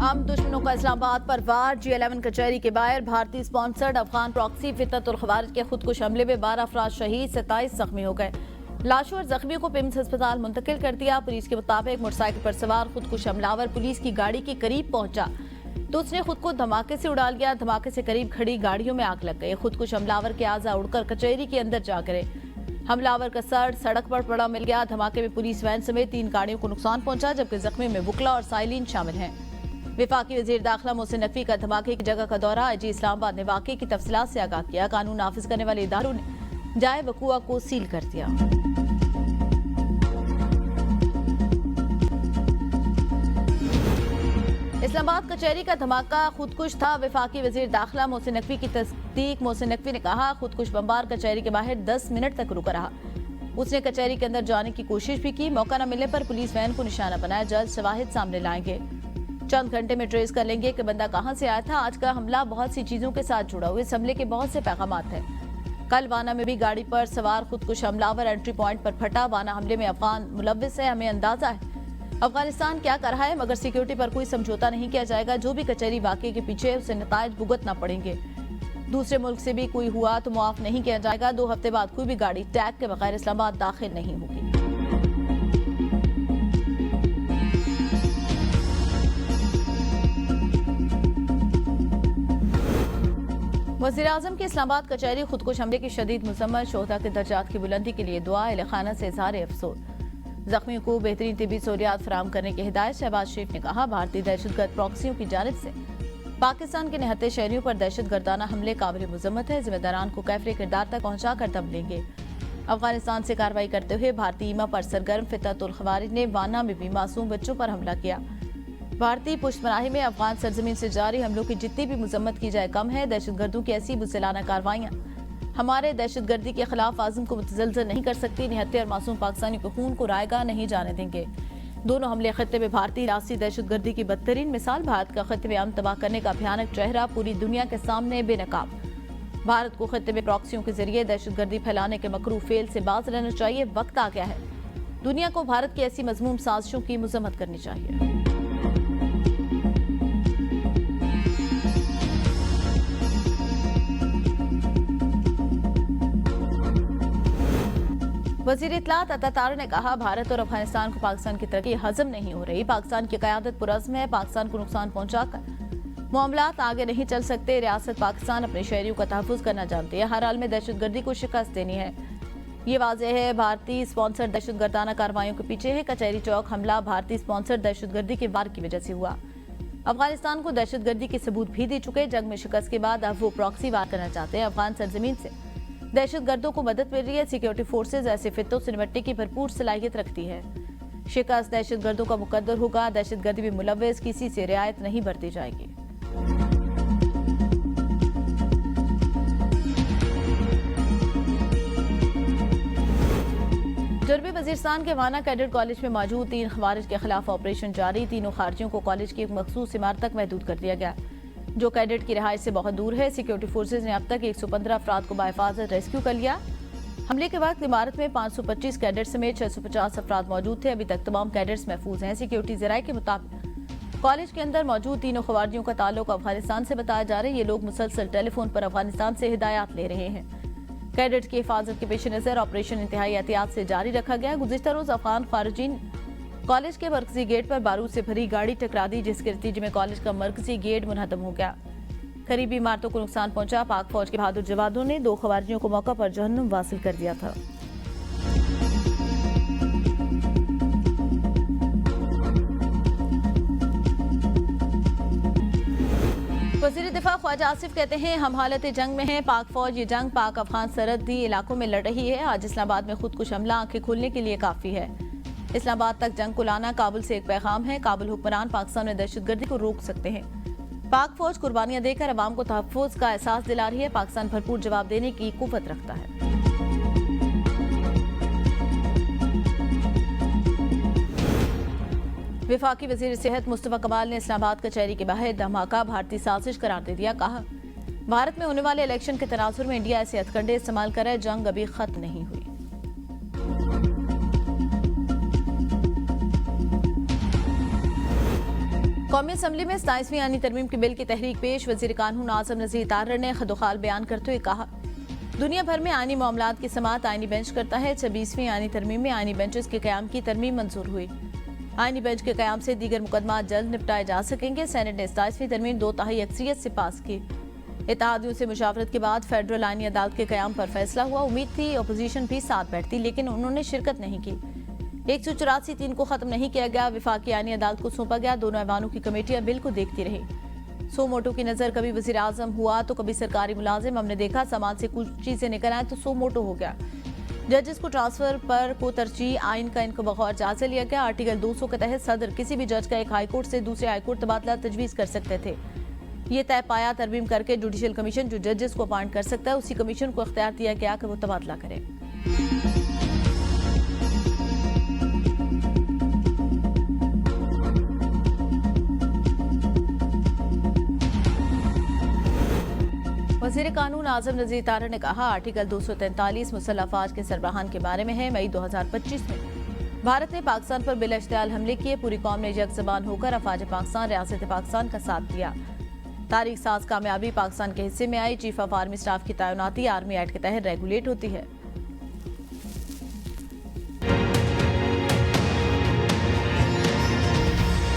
आम दुश्मनों का इस्लामाबाद पर वार। G11 कचहरी के बाहर भारतीय स्पॉन्सर्ड अफगान प्रॉक्सी फितरतुल खवारिज के खुदकुश हमले में 12 अफराद शहीद, 27 जख्मी हो गए। लाशों और जख्मियों को पिम्स अस्पताल मुंतकिल कर दिया। पुलिस के मुताबिक मोटरसाइकिल पर सवार खुदकुश हमलावर पुलिस की गाड़ी के करीब पहुंचा तो उसने खुद को धमाके से उड़ा लिया। धमाके से करीब खड़ी गाड़ियों में आग लग गई। खुदकुश हमलावर के आजा उड़कर कचहरी के अंदर जा गिरे। हमलावर का सर सड़क पर पड़ा मिल गया। धमाके में पुलिस वैन समेत 3 गाड़ियों को नुकसान पहुंचा, जबकि जख्मी में वुकला और साइलिन शामिल हैं। वफाकी वजीर दाखिला मोहसिन नकवी का धमाके की जगह का दौरा। IG इस्लामाबाद ने वाकये की तफसीलात से आगाह किया। कानून नाफिज करने वाले इदारों ने जाए वकुआ को सील कर दिया। इस्लामाबाद कचहरी का धमाका खुदकुश था। वफाकी वजीर दाखिला मोहसिन नकवी की तस्दीक। मोहसिन नकवी ने कहा, खुदकुश बमबार कचहरी के बाहर 10 मिनट तक रुका रहा। उसने कचहरी के अंदर जाने की कोशिश भी की। मौका न मिलने पर पुलिस वैन को निशाना बनाया। जल्द शवाहिद सामने लाएंगे। चंद घंटे में ट्रेस कर लेंगे कि बंदा कहां से आया था। आज का हमला बहुत सी चीजों के साथ जुड़ा हुआ। इस हमले के बहुत से पैगामात हैं। कल वाना में भी गाड़ी पर सवार खुदकुश हमलावर एंट्री पॉइंट पर फटा। वाना हमले में अफगान मुलव्विस है। हमें अंदाजा है अफगानिस्तान क्या कर रहा है, मगर सिक्योरिटी पर कोई समझौता नहीं किया जाएगा। जो भी कचहरी वाकये के पीछे उसे नतायज भुगतना पड़ेंगे। दूसरे मुल्क से भी कोई हुआ तो मुआफ नहीं किया जाएगा। 2 हफ्ते बाद कोई भी गाड़ी टैग के बगैर इस्लामाबाद दाखिल नहीं होगी। वज़ीर-ए-आज़म की इस्लामाबाद कचहरी खुदकुश हमले की शदीद मज़म्मत। शोहदा के दर्जात की बुलंदी के लिए दुआ। अहले खाना से इज़हार अफसोस। जख्मियों को बेहतरीन तिबी सहूलियात फराहम करने की हिदायत। शहबाज शरीफ ने कहा, भारतीय दहशतगर्द प्रॉक्सियों की जानिब से पाकिस्तान के निहत्ते शहरियों पर दहशतगर्दाना हमले काबिल मुज़म्मत है। जिम्मेदारान को कैफरे किरदार तक पहुंचा कर दम लेंगे। अफगानिस्तान से कार्रवाई करते हुए भारतीय ईमा पर सरगर्म फितरतुल खवारिज ने वाना में भी मासूम बच्चों पर हमला किया। भारतीय पुष्टपनाही में अफगान सरजमीन से जारी हमलों की जितनी भी मुजम्मत की जाए कम है। दहशतगर्दों की ऐसी बुज़दिलाना कार्रवाइयाँ हमारे दहशतगर्दी के खिलाफ आज़म को मुतज़लज़ल नहीं कर सकती। निहत्ते और मासूम पाकिस्तानियों के खून को रायगा नहीं जाने देंगे। दोनों हमले खत्ते में भारतीय रास्ती दहशतगर्दी की बदतरीन मिसाल। भारत का खत्ते में अमन तबाह करने का भयानक चेहरा पूरी दुनिया के सामने बेनकाब। भारत को खत्ते में प्रॉक्सियों के जरिए दहशतगर्दी फैलाने के मकरू फेल से बाज रहना चाहिए। वक्त आ गया है दुनिया को भारत की ऐसी मज़मूम साजिशों की मजम्मत करनी चाहिए। वज़ीर इत्तलात अता तारा ने कहा, भारत और अफगानिस्तान को पाकिस्तान की तरक्की हजम नहीं हो रही। पाकिस्तान की क़यादत पुरज़्म है। पाकिस्तान को नुकसान पहुंचाकर मामलात आगे नहीं चल सकते। रियासत पाकिस्तान अपने शहरियों का तहफ़्फ़ुज़ करना जानती है। हर हाल में दहशतगर्दी को शिकस्त देनी है। ये वाज़ेह है भारतीय स्पॉन्सर्ड दहशतगर्दाना कार्रवाइयों के पीछे है। कचहरी चौक हमला भारतीय स्पॉन्सर्ड दहशतगर्दी के वार की वजह से हुआ। अफगानिस्तान को दहशतगर्दी के सबूत भी दे चुके। जंग में शिकस्त के बाद अब वो प्रॉक्सी वार करना चाहते हैं। अफगान सरजमीन से दहशतगर्दों को मदद मिल रही है। सिक्योरिटी फोर्सेज ऐसे फितों से निपटने की भरपूर सलाहियत रखती है। शिकस्त दहशतगर्दों का मुकद्दर होगा। दहशतगर्दी में मुलव्विस किसी से रियायत नहीं बरती जाएगी। जनूबी वजीरिस्तान के वाना कैडेट कॉलेज में मौजूद 3 खवारिज के खिलाफ ऑपरेशन जारी। तीनों खारिजियों को कॉलेज की एक मखसूस इमारत तक महदूद कर दिया गया, जो कैडेट की रिहाइश से बहुत दूर है। सिक्योरिटी फोर्सेज ने अब तक 115 अफराद को बाहिफाजत रेस्क्यू कर लिया। हमले के वक्त इमारत में 525 कैडेट समेत 650 अफराद मौजूद थे। अभी तक तमाम कैडेट्स महफूज हैं। सिक्योरिटी ज़राए के मुताबिक कॉलेज के अंदर मौजूद तीनों खवारिजियों का ताल्लुक अफगानिस्तान से बताया जा रहा है। ये लोग मुसलसल टेलीफोन पर अफगानिस्तान से हिदायत ले रहे हैं। कैडेट्स की हिफाजत के पेश नज़र ऑपरेशन इंतहाई एहतियात से जारी रखा गया। गुज़िश्ता रोज़ अफगान खारिजीन कॉलेज के मरकजी गेट पर बारूद से भरी गाड़ी टकरा दी, जिसके नतीजे में कॉलेज का मरकजी गेट मुनहदम हो गया। करीबी इमारतों को नुकसान पहुंचा। पाक फौज के बहादुर जवानों ने 2 खवारिजियों को मौका पर जहन्नुम वासिल कर दिया था। वज़ीर दिफा ख्वाजा आसिफ कहते हैं, हम हालत जंग में हैं। पाक फौज ये जंग पाक अफगान सरहदी इलाकों में लड़ रही है। आज इस्लामाबाद में खुदकुश हमला आंखें खोलने के लिए काफी है। इस्लामाबाद तक जंग को लाना काबुल से एक पैगाम है। काबुल हुक्मरान पाकिस्तान में दहशतगर्दी को रोक सकते हैं। पाक फौज कुर्बानियां देकर अवाम को तहफ़्फ़ुज़ का एहसास दिला रही है। पाकिस्तान भरपूर जवाब देने की कुव्वत रखता है। वफाकी वज़ीर सेहत मुस्तफ़ा कमाल ने इस्लामाबाद कचहरी के बाहर धमाका भारतीय साजिश करार दे दिया। कहा, भारत में होने वाले इलेक्शन के तनाजुर में इंडिया ऐसे हथकंडे इस्तेमाल कर रहा है। जंग अभी खत्म नहीं हुई। कौमी असम्बली में 27वीं आईनी तरमीम के बिल की तहरीक पेश। वजीर कानून आजम नज़ीर तारर ने खदोखाल बयान करते हुए कहा, दुनिया भर में आईनी मामलात की समाअत आईनी बेंच करता है। 26वीं आईनी तरमीम में आईनी बेंचेस के क़याम की तरमीम मंजूर हुई। आईनी बेंच के क़याम से दीगर मुकदमा जल्द निपटाए जा सकेंगे। सेनेट ने 27वीं तरमीम 2/3 अक्सरियत से पास की। इत्तेहादियों से मुशावरत के बाद फेडरल आईनी अदालत के क़याम पर फैसला हुआ। उम्मीद थी अपोजिशन भी साथ बैठती, लेकिन उन्होंने शिरकत नहीं की। 184(3) को खत्म नहीं किया गया। विफाकी आईनी अदालत को सौंपा गया। दोनों ऐवानों की कमेटियां बिल को देखती रही। सो मोटो की नजर कभी वजीर आजम हुआ तो कभी सरकारी मुलाजिम। हमने देखा सामान से कुछ चीजें निकल आए तो सो मोटो हो गया। जजेस को ट्रांसफर पर को तरजीह आइन का इनको बगौर जायजा लिया गया। आर्टिकल 200 के तहत सदर किसी भी जज का एक हाईकोर्ट से दूसरे हाईकोर्ट तबादला तजवीज़ कर सकते थे। ये तय पाया तरमीम करके जुडिशल कमीशन जो जजेस को अपॉइंट कर सकता है, उसी कमीशन को इख्तियार दिया गया कि वो तबादला करे। वज़ीर कानून आजम नज़ीर तारर ने कहा, आर्टिकल 243 मुसल्लह अफवाज के सरबराहान के बारे में है। मई 2025 में भारत ने पाकिस्तान पर बिलाश्तियाल हमले किए। पूरी कौम ने यकज़बान होकर अफवाज पाकिस्तान रियासत पाकिस्तान का साथ दिया। तारीख साज कामयाबी पाकिस्तान के हिस्से में आई। चीफ ऑफ आर्मी स्टाफ की तैनाती आर्मी एक्ट के तहत रेगुलेट होती है।